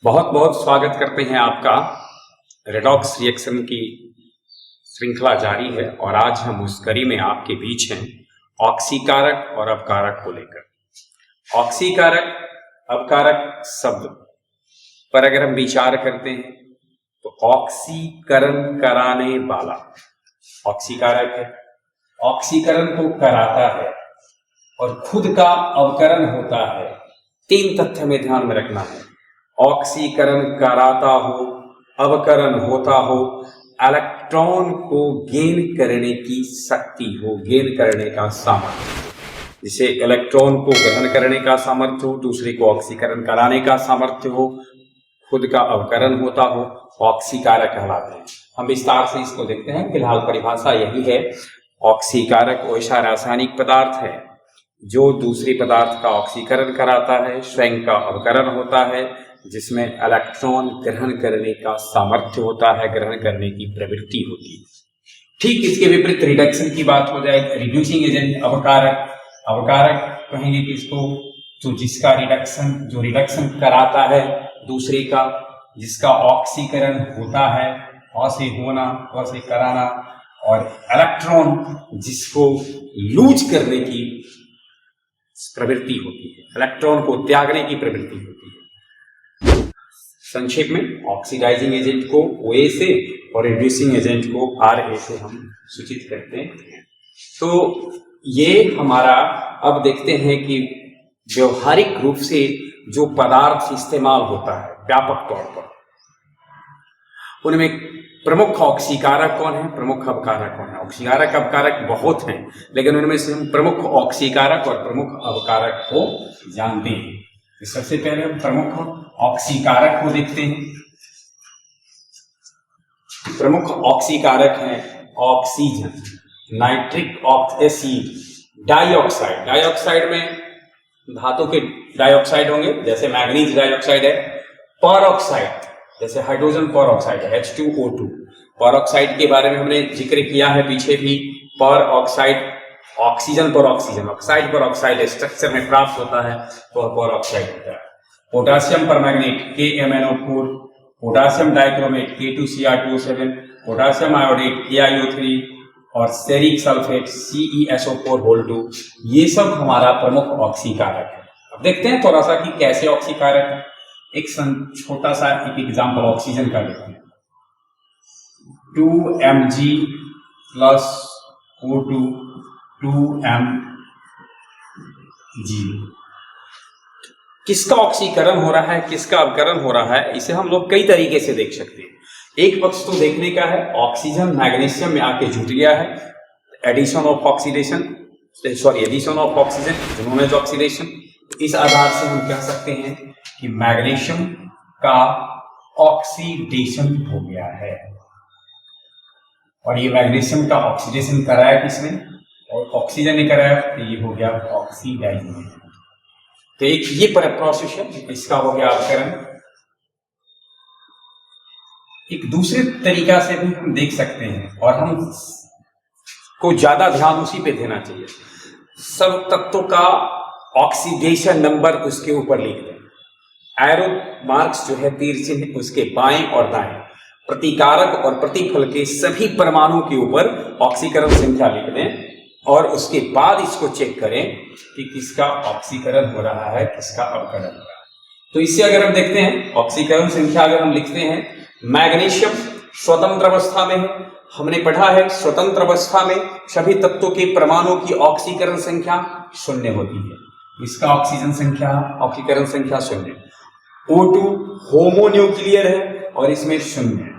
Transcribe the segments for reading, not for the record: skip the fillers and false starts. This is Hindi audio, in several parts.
बहुत बहुत स्वागत करते हैं आपका। रेडॉक्स रिएक्शन की श्रृंखला जारी है और आज हम उस कड़ी में आपके बीच हैं ऑक्सीकारक और अपकारक को लेकर। ऑक्सीकारक अपकारक शब्द पर अगर हम विचार करते हैं तो ऑक्सीकरण कराने वाला ऑक्सीकारक है, ऑक्सीकरण को कराता है और खुद का अवकरण होता है। 3 तथ्य में ध्यान में रखना है। ऑक्सीकरण कराता हो, अवकरण होता हो, इलेक्ट्रॉन को गेन करने की शक्ति हो, गेन करने का सामर्थ्य, जिसे इलेक्ट्रॉन को ग्रहण करने का सामर्थ्य हो, दूसरे को ऑक्सीकरण कराने का सामर्थ्य हो, खुद का अवकरण होता हो, ऑक्सीकारक कहलाते हैं। हम विस्तार से इसको देखते हैं। फिलहाल परिभाषा यही है। ऑक्सीकारक वैसा रासायनिक पदार्थ है जो दूसरे पदार्थ का ऑक्सीकरण कराता है, स्वयं का अवकरण होता है, जिसमें इलेक्ट्रॉन ग्रहण करने का सामर्थ्य होता है, ग्रहण करने की प्रवृत्ति होती है। ठीक इसके विपरीत रिडक्शन की बात हो जाए, रिड्यूसिंग एजेंट अवकारक। अवकारक कहेंगे कि इसको जो रिडक्शन कराता है दूसरे का, जिसका ऑक्सीकरण होता है, अ से होना, क से कराना, और इलेक्ट्रॉन जिसको लूज करने की प्रवृत्ति होती है, इलेक्ट्रॉन को त्यागने की प्रवृत्ति होती है। संक्षेप में ऑक्सीडाइजिंग एजेंट को OA से और रिड्यूसिंग एजेंट को RA से हम सूचित करते हैं। तो ये हमारा अब देखते हैं कि व्यवहारिक रूप से जो पदार्थ इस्तेमाल होता है व्यापक तौर पर, उनमें प्रमुख ऑक्सीकारक कौन है, प्रमुख अपकारक कौन है। ऑक्सीकारक अपकारक बहुत हैं, लेकिन उनमें से हम प्रमुख ऑक्सीकारक और प्रमुख अपकारक को जानते हैं। सबसे पहले हम प्रमुख ऑक्सीकारक को देखते हैं। प्रमुख ऑक्सीकारक हैं oxygen, nitric acid, dioxide. Dioxide में धातु के डाइऑक्साइड होंगे, जैसे मैग्नीज डाइऑक्साइड है। परऑक्साइड जैसे हाइड्रोजन परऑक्साइड है, H2O2। परऑक्साइड के बारे में हमने जिक्र किया है पीछे भी। परऑक्साइड ऑक्सीजन पर ऑक्सीजन, ऑक्साइड पर ऑक्साइड स्ट्रक्चर में प्राप्त होता है तो परऑक्साइड होता है। Potassium permanganate KMnO4, potassium dichromate K2Cr2O7, potassium iodate KiO3 और सेरिक सल्फेट CeSO4(2), ये सब हमारा प्रमुख ऑक्सीकारक है। अब देखते हैं थोड़ा सा कि कैसे ऑक्सीकारक है। एक छोटा सा एक एग्जाम्पल ऑक्सीजन का देखते हैं। 2Mg plus O2 2Mg। किसका ऑक्सीकरण हो रहा है, किसका अवकरण हो रहा है, इसे हम लोग कई तरीके से देख सकते हैं। एक पक्ष तो देखने का है, ऑक्सीजन मैग्नीशियम में आके जुट गया है, एडिशन ऑफ ऑक्सीजन, जिनोमेज ऑक्सीडेशन। इस आधार से हम कह सकते हैं कि मैग्नीशियम का ऑक्सीडेशन हो गया है। और ये मैग्नीशियम का ऑक्सीडेशन कराया किसने, और ऑक्सीजन ने कराया, तो ये हो गया ऑक्सीडाइजिंग। तो एक ये प्रोसेस है, इसका हो गया अवकरण। एक दूसरे तरीका से भी हम देख सकते हैं, और हम को ज्यादा ध्यान उसी पे देना चाहिए। सब तत्वों का ऑक्सीडेशन नंबर उसके ऊपर लिख दें। एरो मार्क्स जो है, तीर चिन्ह, उसके बाएं और दाएं प्रतिकारक और प्रतिफल के सभी परमाणु के ऊपर ऑक्सीकरण संख्या लिख दें, और उसके बाद इसको चेक करें कि किसका ऑक्सीकरण हो रहा है, किसका अवकरण हो रहा है। तो इससे अगर हम देखते हैं ऑक्सीकरण संख्या, अगर हम लिखते हैं, मैग्नीशियम स्वतंत्र अवस्था में है। हमने पढ़ा है स्वतंत्र अवस्था में सभी तत्वों के परमाणु की ऑक्सीकरण संख्या 0 होती है। इसका ऑक्सीकरण संख्या 0। O2 होमोन्यूक्लियर है और इसमें 0 है।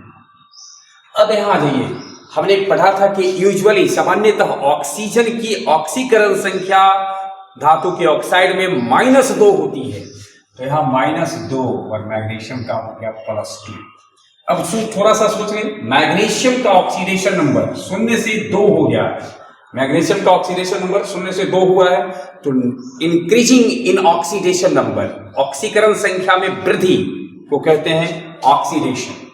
अब यहां आ जाइए, हमने पढ़ा था कि यूजुअली सामान्यतः ऑक्सीजन की ऑक्सीकरण संख्या धातु के ऑक्साइड में -2 होती है, तो यहां -2 और मैग्नीशियम का हो गया +2। अब थोड़ा सा सोच लें, मैग्नीशियम का ऑक्सीडेशन नंबर 0 से 2 हो गया है। मैग्नीशियम का ऑक्सीडेशन नंबर 0 से 2 हुआ है, तो इंक्रीजिंग इन ऑक्सीडेशन नंबर, ऑक्सीकरण संख्या में वृद्धि को कहते हैं ऑक्सीडेशन।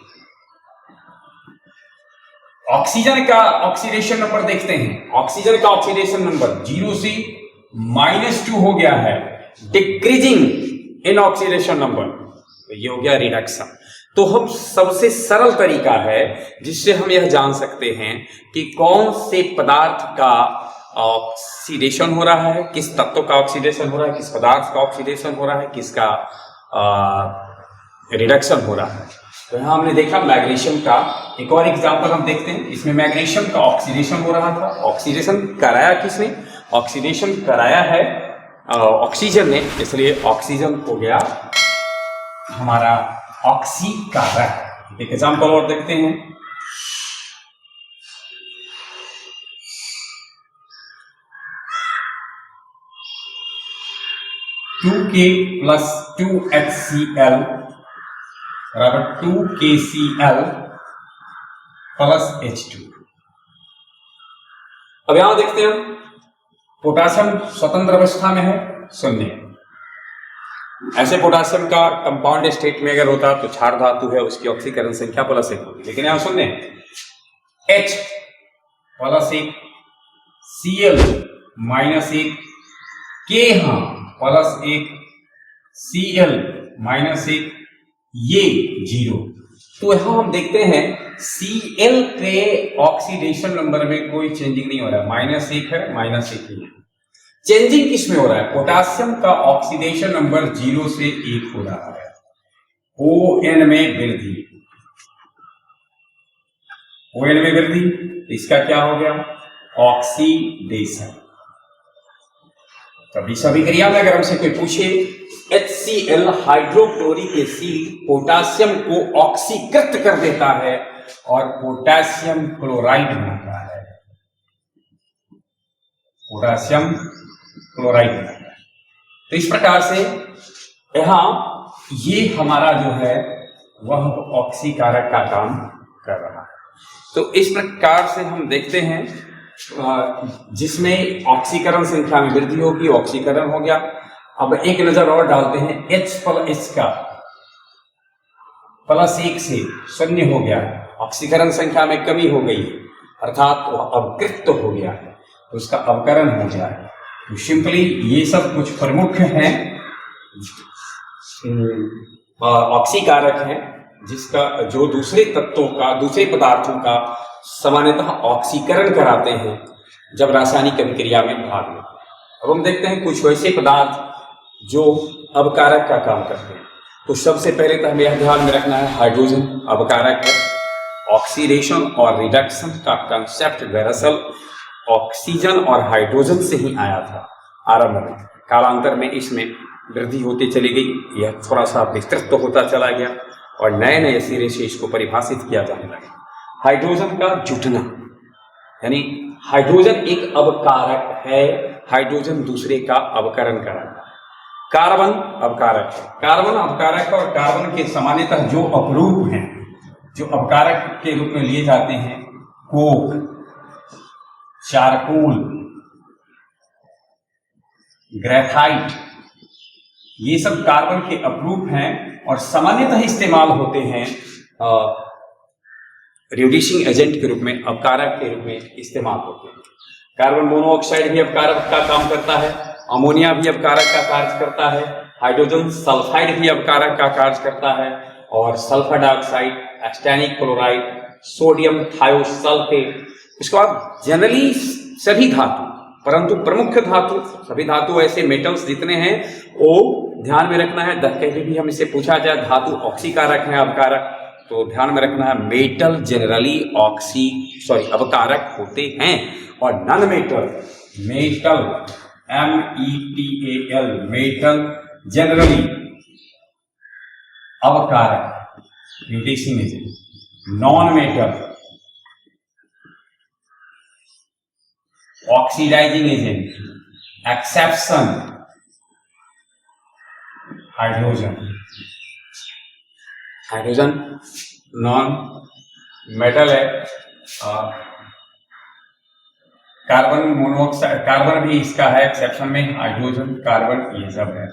ऑक्सीजन का ऑक्सीडेशन नंबर देखते हैं। ऑक्सीजन का ऑक्सीडेशन नंबर 0 से -2 हो गया है, डिक्रीजिंग इन ऑक्सीडेशन नंबर। तो ये हो गया रिडक्शन। तो हम सबसे सरल तरीका है जिससे हम यह जान सकते हैं कि कौन से पदार्थ का ऑक्सीडेशन हो रहा है, किस तत्व का ऑक्सीडेशन हो रहा है, किस पदार्थ का ऑक्सीडेशन हो रहा है, किसका रिडक्शन हो रहा है। तो यहाँ हमने देखा मैग्नीशियम का एक और एग्जांपल हम देखते हैं। इसमें मैग्नीशियम का ऑक्सीडेशन हो रहा था। ऑक्सीडेशन कराया किसने? ऑक्सीडेशन कराया है ऑक्सीजन ने, इसलिए ऑक्सीजन हो गया हमारा ऑक्सीकारक। एक एग्जांपल और देखते हैं। K plus 2HCl बराबर 2KCl प्लस H2। अब यहां देखते हैं पोटासियम स्वतंत्र अवस्था में है, शून्य। ऐसे पोटासियम का कंपाउंड स्टेट में अगर होता तो क्षार धातु है, उसकी ऑक्सीकरण संख्या +1 होगी, लेकिन यहां शून्य है। H +1 Cl -1 K +1 Cl -1 ये 0। तो यहां हम देखते हैं Cl के ऑक्सीडेशन नंबर में कोई चेंजिंग नहीं हो रहा है, -1 है, -1 ही है। चेंजिंग किस में हो रहा है? पोटासियम का ऑक्सीडेशन नंबर 0 से 1 हो रहा है। ON में वृद्धि, ON में वृद्धि, इसका क्या हो गया? ऑक्सीडेशन। कभी सभी क्रिया में अगर हमसे कोई पूछे HCl हाइड्रोक्लोरिक एसिड पोटासियम को ऑक्सीकृत कर देता है और पोटासियम क्लोराइड बनाता है, पोटासियम क्लोराइड बनाता है। तो इस प्रकार से यहां ये हमारा जो है वह ऑक्सीकारक का काम कर रहा है। तो इस प्रकार से हम देखते हैं जिसमें ऑक्सीकरण संख्या में वृद्धि होगी, ऑक्सीकरण हो गया। अब एक नजर और डालते हैं, H का +1 से 0 हो गया, ऑक्सीकरण संख्या में कमी हो गई, अर्थात वह अवकृत हो गया है, तो उसका अवकरण हो गया है। तो सिंपली ये सब कुछ प्रमुख हैं ऑक्सीकारक हैं, जिसका जो दूसरे तत्वों का, दूसरे पदार्थों का सामान्यतः ऑक्सीकरण कराते हैं जब रासायनिक अभिक्रिया में भाग लेते हैं। अब हम देखते हैं कुछ वैसे पदार्थ जो अवकारक का काम करते हैं। तो सबसे पहले तो हमें यह ध्यान में रखना है, हाइड्रोजन अवकारक है। ऑक्सीडेशन और रिडक्शन का कंसेप्ट दरअसल ऑक्सीजन और हाइड्रोजन से ही आया था आरंभ में। कालांतर में इसमें वृद्धि होती चली गई, यह थोड़ा सा विस्तृत तो होता चला गया और नए नए सिरे से इसको परिभाषित किया जाने लगा। हाइड्रोजन का जुटना, यानी हाइड्रोजन एक अवकारक है, हाइड्रोजन दूसरे का अवकरण कराता है। कार्बन अवकारक है, कार्बन अवकारक और कार्बन के सामान्यतः जो अपरूप हैं, जो अवकारक के रूप में लिए जाते हैं, कोक, चारकोल, ग्रेफाइट, ये सब कार्बन के अपरूप हैं और सामान्यतः इस्तेमाल होते हैं रिड्यूसिंग एजेंट के रूप में, अवकारक के रूप में इस्तेमाल होते हैं। कार्बन मोनोऑक्साइड भी अवकारक का काम करता है, अमोनिया भी अवकारक का कार्य करता है, हाइड्रोजन सल्फाइड भी अवकारक का कार्य करता है, और sulphur dioxide, stannic chloride, sodium thiosulphate. इसके बाद जनरली सभी धातु, परंतु प्रमुख धातु, सभी धातु ऐसे मेटल्स जितने हैं वो ध्यान में रखना है। कभी भी हम इससे पूछा जाए धातु ऑक्सीकारक है अवकारक, तो ध्यान में रखना है मेटल जनरली अवकारक होते हैं, और non metal, metal METAL, metal generally अवकारक, reducing agent. Non metal oxidising agent, exception hydrogen, hydrogen non metal है। कार्बन मोनोऑक्साइड, कार्बन भी इसका है एक्सेप्शन में, हाइड्रोजन, कार्बन, ये सब है।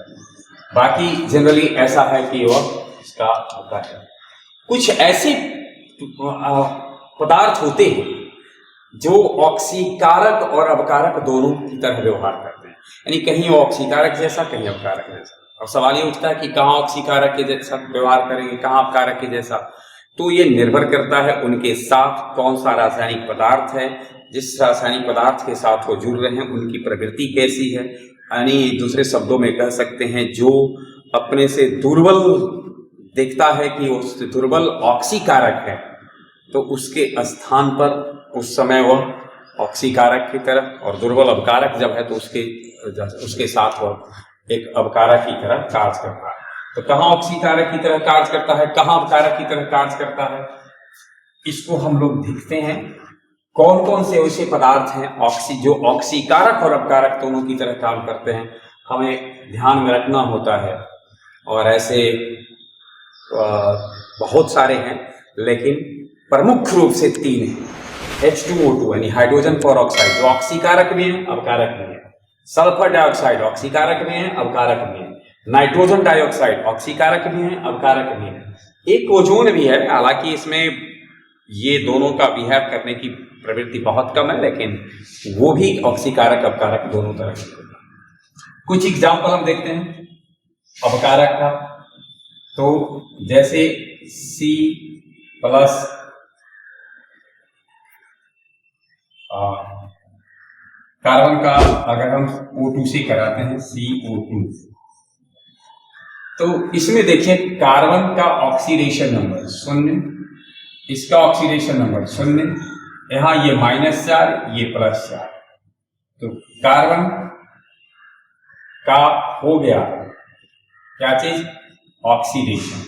बाकी जनरली ऐसा है कि वह इसका होता है। कुछ ऐसे पदार्थ होते हैं जो ऑक्सीकारक और अवकारक दोनों की तरह व्यवहार करते हैं, यानी कहीं ऑक्सीकारक जैसा, कहीं अवकारक जैसा। अब सवाल ये उठता है कि कहाँ ऑक्सीकारक के जैसा व्यवहार करेंगे, कहाँ अपकारक के जैसा। तो ये निर्भर करता है उनके साथ कौन सा रासायनिक पदार्थ है, जिस रासायनिक पदार्थ के साथ वो जुड़ रहे हैं उनकी प्रवृत्ति कैसी है। यानी दूसरे शब्दों में कह सकते हैं जो अपने से दुर्बल देखता है कि वो दुर्बल ऑक्सीकारक है तो उसके स्थान पर उस समय वह ऑक्सीकारक की तरफ, और दुर्बल अवकारक जब है तो उसके साथ वह एक अवकारक की तरह कार्य करता है। तो कहाँ ऑक्सीकारक की तरह कार्य करता है, कहाँ अवकारक की तरह कार्य करता है, इसको हम लोग देखते हैं। कौन कौन से ऐसे पदार्थ हैं जो ऑक्सीकारक और अपकारक दोनों की तरह काम करते हैं, हमें ध्यान में रखना होता है। और ऐसे बहुत सारे हैं, लेकिन प्रमुख रूप से 3 हैं। H2O2 यानी हाइड्रोजन पेरोक्साइड जो ऑक्सीकारक भी है अपकारक भी है, सल्फर डाइऑक्साइड ऑक्सीकारक भी है अपकारक भी है, नाइट्रोजन डाइऑक्साइड ऑक्सीकारक भी है अपकारक भी है, एक ओजोन भी है। हालांकि इसमें ये दोनों का बिहेव करने की प्रवृत्ति बहुत कम है, लेकिन वो भी ऑक्सीकारक अपकारक दोनों तरह के होता है। कुछ एग्जाम्पल हम देखते हैं अपकारक का। तो जैसे C+ कार्बन का अगर हम O2 से कराते हैं CO2, तो इसमें देखिए कार्बन का ऑक्सीडेशन नंबर 0, इसका ऑक्सीडेशन नंबर 0, यहां ये -4 ये +4। तो कार्बन का हो गया क्या चीज, ऑक्सीडेशन।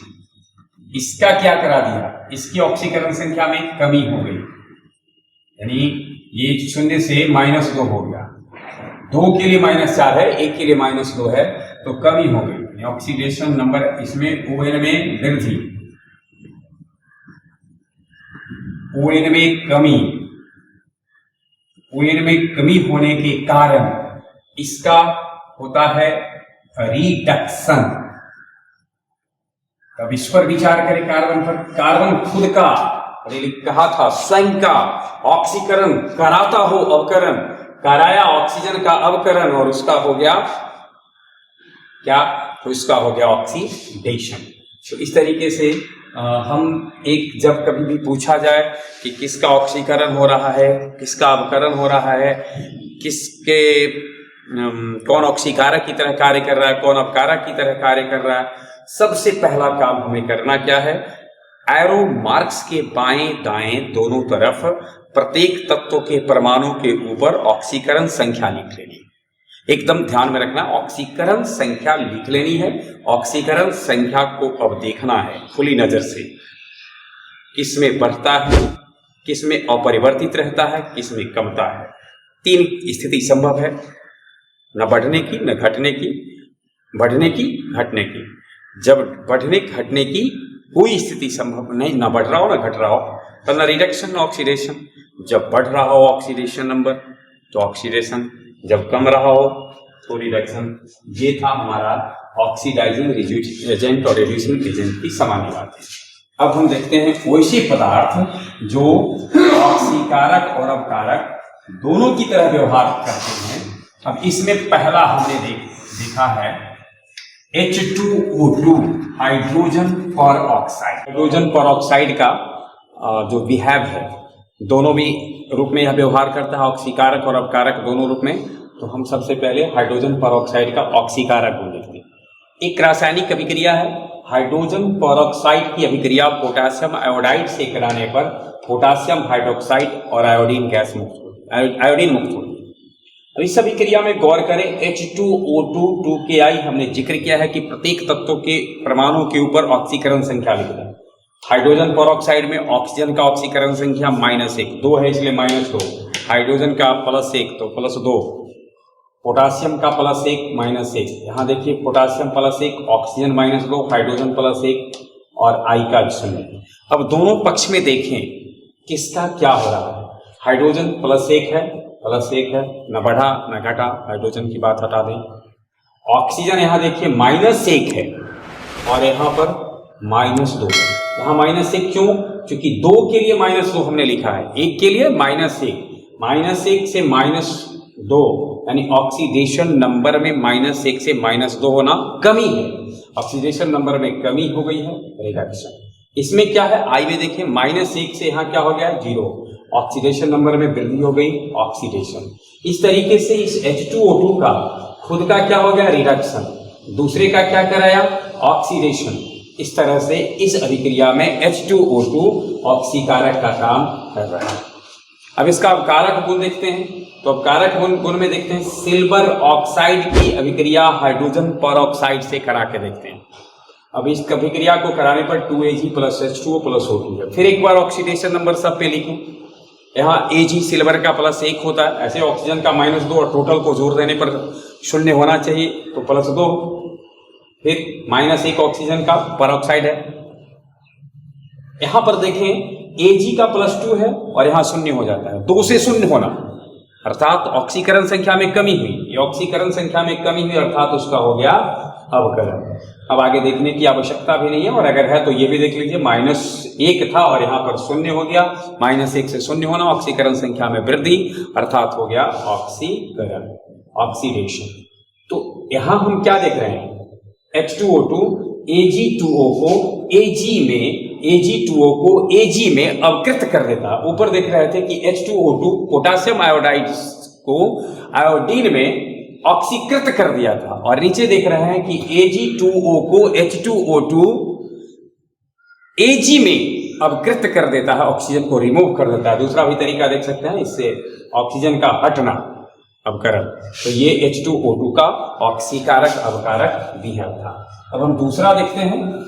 इसका क्या करा दिया, इसकी ऑक्सीकरण संख्या में कमी हो गई, यानी ये 0 से -2 हो गया। 2 के लिए -4 है, 1 के लिए -2 है, तो कमी हो गई। ऑक्सीडेशन नंबर इसमें ON में वृद्धि, ON में कमी, ON में कमी होने के कारण इसका होता है रिडक्शन। तब इस पर विचार करें कार्बन पर। कार्बन खुद का कहा था स्वयं का ऑक्सीकरण कराता हो, अवकरण कराया ऑक्सीजन का अवकरण, और उसका हो गया क्या, तो इसका हो गया ऑक्सीडेशन। तो इस तरीके से हम एक जब कभी भी पूछा जाए कि किसका ऑक्सीकरण हो रहा है, किसका अवकरण हो रहा है, किसके कौन ऑक्सीकारक की तरह कार्य कर रहा है, कौन अपकारक की तरह कार्य कर रहा है, सबसे पहला काम हमें करना क्या है, एरो मार्क्स के बाएं दाएं दोनों तरफ प्रत्येक तत्व के परमाणु के ऊपर ऑक्सीकरण संख्या लिख लेनी। एकदम ध्यान में रखना, ऑक्सीकरण संख्या लिख लेनी है। ऑक्सीकरण संख्या को अब देखना है खुली नजर से, किसमें बढ़ता है, किसमें अपरिवर्तित रहता है, किसमें कमता है। 3 स्थिति संभव है, न बढ़ने की, न घटने की, बढ़ने की, घटने की। जब बढ़ने घटने की कोई स्थिति संभव नहीं, न बढ़ रहा हो न घट रहा हो, तो न रिडक्शन न ऑक्सीडेशन। जब बढ़ रहा हो ऑक्सीडेशन नंबर तो ऑक्सीडेशन, जब कम रहा हो तो रिडक्शन। ये था हमारा ऑक्सीडाइजिंग एजेंट और रिड्यूसिंग एजेंट की सामान्य बात है। अब हम देखते हैं वैसे पदार्थ जो ऑक्सीकारक और अपकारक दोनों की तरह व्यवहार करते हैं। अब इसमें पहला हमने देखा है H2O2 hydrogen peroxide. Hydrogen peroxide का जो बिहेव है दोनों भी रूप में यह व्यवहार करता है, ऑक्सीकारक और अपकारक दोनों रूप में। तो हम सबसे पहले हाइड्रोजन पेरोक्साइड का ऑक्सीकारक गुण देखते हैं। एक रासायनिक अभिक्रिया है, हाइड्रोजन पेरोक्साइड की अभिक्रिया पोटेशियम आयोडाइड से कराने पर पोटेशियम हाइड्रोक्साइड और आयोडीन गैस मुक्त होती है, आयोडीन मुक्त होती है। अब इस अभिक्रिया में गौर करें, H2O2 2Ki हमने जिक्र किया है कि प्रत्येक तत्व के परमाणु के ऊपर ऑक्सीकरण संख्या लिखना है। हाइड्रोजन पेरोक्साइड में ऑक्सीजन का ऑक्सीकरण संख्या -1, 2 है इसलिए -2, हाइड्रोजन का +1 तो +2, पोटासियम का +1 -1। यहाँ देखिए पोटासियम +1, ऑक्सीजन -2, हाइड्रोजन +1 और I का 0। अब दोनों पक्ष में देखें किसका क्या हो रहा है। हाइड्रोजन +1 है, न बढ़ा न घटा, हाइड्रोजन की बात हटा दें। ऑक्सीजन यहाँ देखिए -1 है और यहाँ पर -2। यहाँ -1 क्यों? क्योंकि 2 के लिए -2 हमने लिखा है, 1 के लिए -1 से -2, यानी ऑक्सीडेशन नंबर में -1 से -2 होना कमी है। ऑक्सीडेशन नंबर में कमी हो गई है, रिडक्शन। इसमें क्या है, आई में देखिए -1 से यहाँ क्या हो गया, 0। ऑक्सीडेशन नंबर में वृद्धि हो गई, ऑक्सीडेशन। इस तरीके से इस H2O2 का खुद का क्या हो गया, रिडक्शन, दूसरे का क्या कराया, ऑक्सीडेशन। इस तरह से इस अभिक्रिया में H2O2 ऑक्सीकारक का काम कर रहा है। अब इसका अपकारक गुण देखते हैं, तो अपकारक गुण में देखते हैं सिल्वर ऑक्साइड की अभिक्रिया हाइड्रोजन परऑक्साइड से करा के देखते हैं। अब इस अभिक्रिया को कराने पर 2Ag + H2O + O2 है। फिर एक बार ऑक्सीडेशन नंबर सब पे लिखूं, यहाँ Ag सिल्वर का +1 होता है, ऐसे ऑक्सीजन का -2 और टोटल को जोड़ देने पर 0 होना चाहिए, तो +2। फिर -1 ऑक्सीजन का परऑक्साइड है। यहां पर देखें Ag का +2 है और यहां 0 हो जाता है, 2 से 0 होना, अर्थात ऑक्सीकरण संख्या में कमी हुई। ये ऑक्सीकरण संख्या में कमी हुई अर्थात उसका हो गया अवकरण। अब आगे देखने की आवश्यकता भी नहीं है, और अगर है तो ये भी देख लीजिए, -1 था और यहाँ पर 0 हो गया, -1 से 0 होना, ऑक्सीकरण संख्या में वृद्धि अर्थात हो गया ऑक्सीकरण, ऑक्सीडेशन। तो यहां हम क्या देख रहे हैं, H2O2 Ag2O को Ag2O को Ag में अवकृत कर देता। ऊपर देख रहे थे कि H2O2 पोटासियम आयोडाइड को आयोडीन में ऑक्सीकृत कर दिया था, और नीचे देख रहे हैं कि Ag2O को H2O2 Ag में अवकृत कर देता है, ऑक्सीजन को रिमूव कर देता है। दूसरा भी तरीका देख सकते हैं, इससे ऑक्सीजन का हटना, अवकरण। तो ये H2O2 का ऑक्सीकारक अवकारक दिया था। अब हम दूसरा देखते हैं,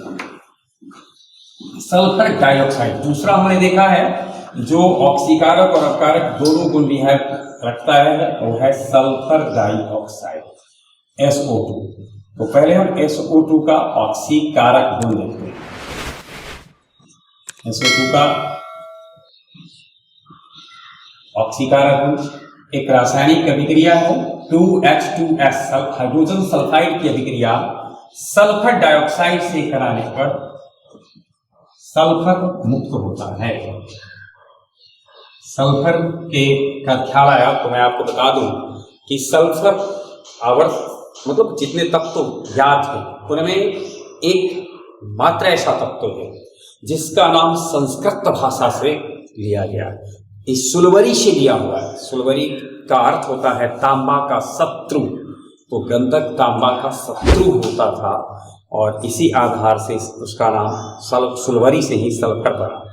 सल्फर डाइऑक्साइड। दूसरा हमने देखा है जो ऑक्सीकारक और अवकारक दोनों गुण भी है रखता है, वो है सल्फर डाइऑक्साइड, SO2। तो पहले हम SO2 का ऑक्सीकारक गुण देखते हैं। SO2 का ऑक्सीकारक गुण एक रासायनिक अभिक्रिया है, 2H2S हाइड्रोजन सल्फाइड की अभिक्रिया सल्फर डाइऑक्साइड से कराने पर सल्फर मुक्त होता है। सल्फर के का ख्याल आया तो मैं आपको बता दूं कि सल्फर आवर्त मतलब जितने तत्व ज्ञात हैं उनमें एक मात्र ऐसा तत्व है जिसका नाम संस्कृत भाषा से लिया गया, इस सुलवरी से लिया हुआ है। सुलवरी का अर्थ होता है तांबा का शत्रु, तो गंधक तांबा का शत्रु होता था, और इसी आधार से उसका नाम सुलवरी से ही सल्फर पड़ा।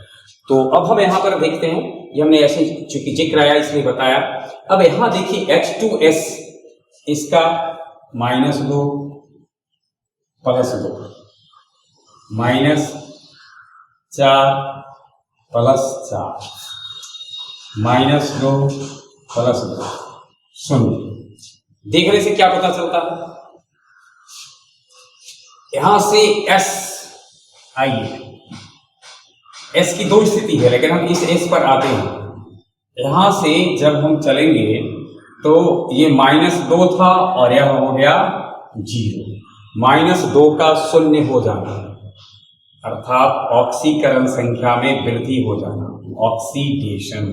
तो अब हम यहाँ पर देखते हैं, ये हमने ऐसे चूंकि जिक्र आया इसलिए बताया। अब यहाँ देखिए H2S, इसका -2 +2, -4 +4, -2 +2, 0। देखने से क्या पता चलता है, यहां से S आइए, S की दो स्थिति है, लेकिन हम इस S पर आते हैं। यहां से जब हम चलेंगे तो ये -2 था और यह हो गया 0, -2 का 0 हो जाना अर्थात ऑक्सीकरण संख्या में वृद्धि हो जाना, ऑक्सीडेशन।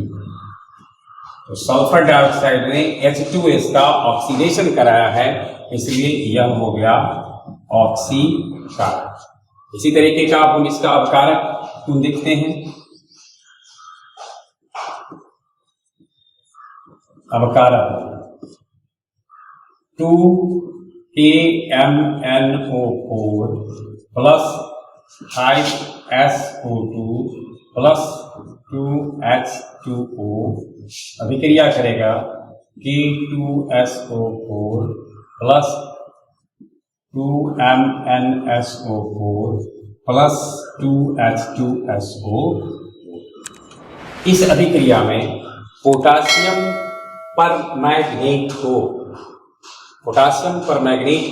तो सल्फर डाइऑक्साइड ने H2S का ऑक्सीडेशन कराया है, इसलिए यह हो गया ऑक्सीकारक। इसी तरीके का हम इसका अवकारक गुण देखते हैं। अवकारक 2KMnO4 + 5SO2 + 2H2O अभिक्रिया करेगा K2SO4 + 2MnSO4 + 2H2SO। इस अभिक्रिया में पोटासियम परमैंगनेट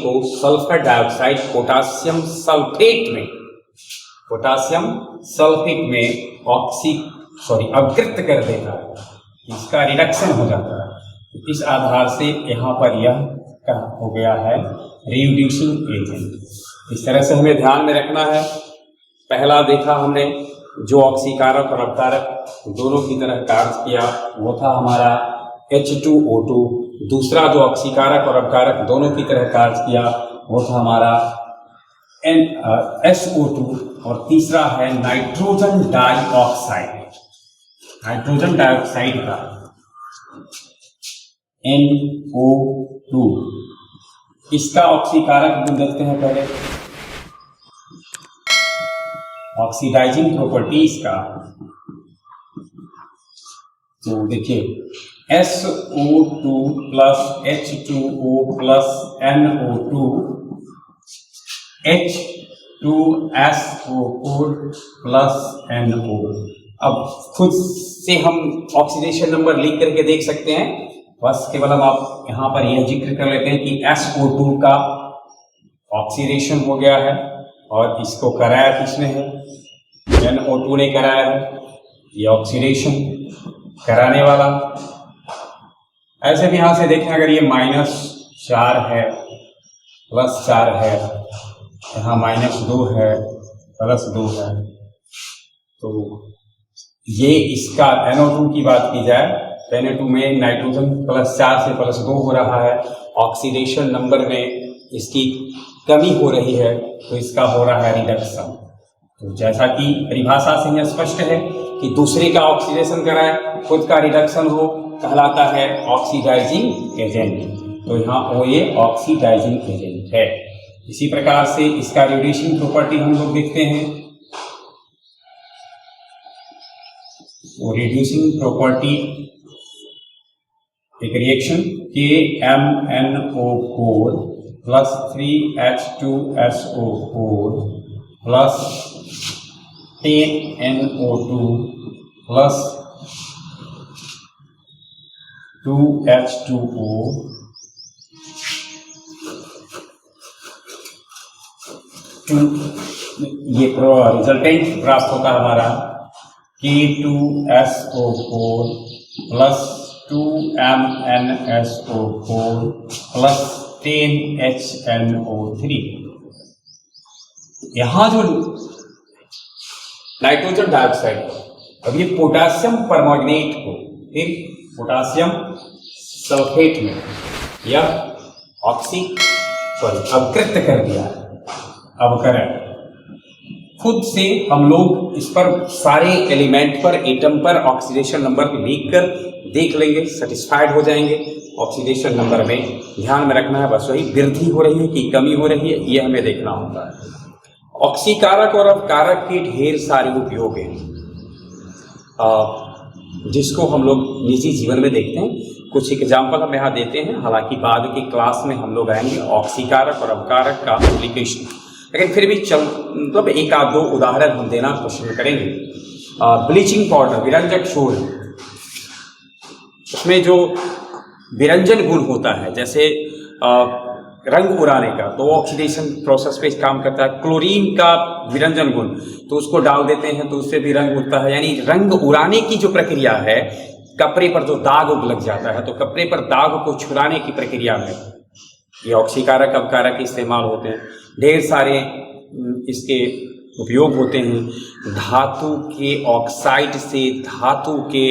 को सल्फर डाइऑक्साइड पोटासियम सल्फेट में अवकृत कर देता है, इसका रिडक्शन हो जाता है। इस आधार से यहाँ पर यह क्या हो गया है, रिड्यूसिंग एजेंट। इस तरह से हमें ध्यान में रखना है। पहला देखा हमने जो ऑक्सीकारक और अवकारक दोनों की तरह कार्य किया, वो था हमारा H2O2 दूसरा जो ऑक्सीकारक और अपकारक दोनों की तरह कार्य किया वो था हमारा SO2, और तीसरा है नाइट्रोजन डाइऑक्साइड। नाइट्रोजन डाइऑक्साइड का NO2, इसका ऑक्सीकारक गुण देखते हैं पहले, ऑक्सीडाइजिंग प्रॉपर्टीज का। तो देखिए SO2 plus H2O plus NO2 H2SO4 plus NO। अब खुद से हम ऑक्सीडेशन नंबर लिख करके देख सकते हैं, बस केवल हम आप यहाँ पर यह जिक्र कर लेते हैं कि SO2 का ऑक्सीडेशन हो गया है और इसको कराया किसने है, NO2 ने कराया है, ये ऑक्सीडेशन कराने वाला। ऐसे भी यहां से देखें, अगर ये -4 है +4 है, यहाँ -2 है +2 है, तो ये इसका NO2 की बात की जाए तो NO2 में नाइट्रोजन +4 से +2 हो रहा है, ऑक्सीडेशन नंबर में इसकी कमी हो रही है, तो इसका हो रहा है रिडक्शन। तो जैसा कि परिभाषा से यह स्पष्ट है कि दूसरे का ऑक्सीडेशन कराए खुद का रिडक्शन हो, कहलाता है ऑक्सीडाइजिंग एजेंट। तो यहाँ OA ऑक्सीडाइजिंग एजेंट है। इसी प्रकार से इसका रेडिएशन प्रॉपर्टी हम लोग देखते हैं, वो रिड्यूसिंग प्रॉपर्टी एक reaction KMnO4 plus 3H2SO4 plus 10NO2 plus 2H2O ये रिजल्टेंट प्राप्त होता है हमारा K2SO4 plus 2MnSO4 plus 10HNO3। यहां जो नाइट्रोजन डाइऑक्साइड, अब ये पोटासियम परमैंगनेट को फिर पोटासियम सल्फेट में या अपकृत कर दिया, अवकरण। खुद से हम लोग इस पर सारे एलिमेंट पर, एटम पर ऑक्सीडेशन नंबर लिखकर देख लेंगे, सेटिस्फाइड हो जाएंगे। ऑक्सीडेशन नंबर में ध्यान में रखना है बस वही वृद्धि हो रही है कि कमी हो रही है, ये हमें देखना होता है। ऑक्सीकारक और अपकारक के ढेर सारे उपयोग हैं जिसको हम लोग निजी जीवन में देखते हैं। कुछ एग्जाम्पल हम यहाँ देते हैं, हालांकि बाद की क्लास में हम लोग आएंगे ऑक्सीकारक और अपकारक का एप्लीकेशन, लेकिन फिर भी मतलब एक आध दो उदाहरण हम देना पसंद करेंगे। ब्लीचिंग पाउडर, विरंजक शोर, उसमें जो विरंजन गुण होता है, जैसे रंग उड़ाने का, तो ऑक्सीडेशन प्रोसेस पे काम करता है। क्लोरीन का विरंजन गुण, तो उसको डाल देते हैं तो उससे भी रंग उड़ता है। यानी रंग उड़ाने की जो प्रक्रिया है, कपड़े पर जो दाग लग जाता है तो कपड़े पर दाग को छुड़ाने की प्रक्रिया में ये ऑक्सीकारक अपकारक इस्तेमाल होते हैं। ढेर सारे इसके उपयोग होते हैं। धातु के ऑक्साइड से धातु के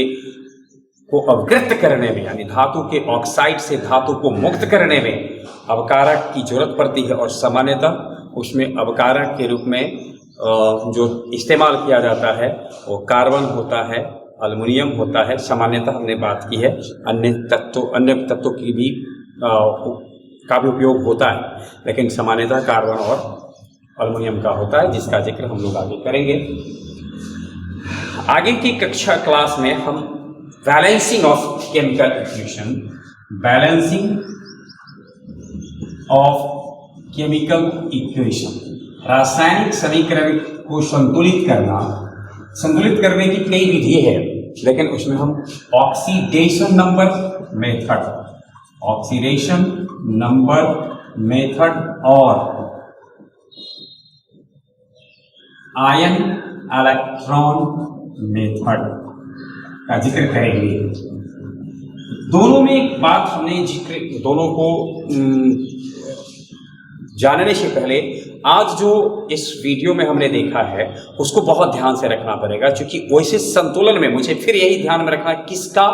को अवकृत करने में, यानी धातु के ऑक्साइड से धातु को मुक्त करने में अवकारक की जरूरत पड़ती है, और सामान्यतः उसमें अवकारक के रूप में जो इस्तेमाल किया जाता है वो कार्बन होता है, एल्युमिनियम होता है। सामान्यतः हमने बात की है अन्य तत्वों की भी का भी उपयोग होता है, लेकिन सामान्यतः कार्बन और एल्युमिनियम का होता है, जिसका जिक्र हम लोग आगे करेंगे। आगे की कक्षा क्लास में हम balancing of chemical equation, balancing of chemical equation, रासायनिक समीकरण को संतुलित करने की कई विधि है, लेकिन उसमें हम ऑक्सीडेशन नंबर मेथड और आयन इलेक्ट्रॉन मेथड का जिक्र करेंगे। दोनों में एक बात हमने दोनों को जानने से पहले आज जो इस वीडियो में हमने देखा है उसको बहुत ध्यान से रखना पड़ेगा, क्योंकि वैसे संतुलन में मुझे फिर यही ध्यान में रखना है किसका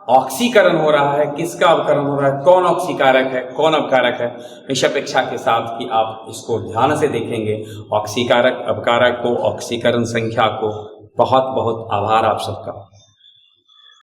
ऑक्सीकरण हो रहा है, किसका अवकरण हो रहा है, कौन ऑक्सीकारक है, कौन अवकारक है, इस अपेक्षा के साथ कि आप इसको ध्यान से देखेंगे। ऑक्सीकारक, अवकारक को, ऑक्सीकरण संख्या को। बहुत बहुत आभार आप सबका।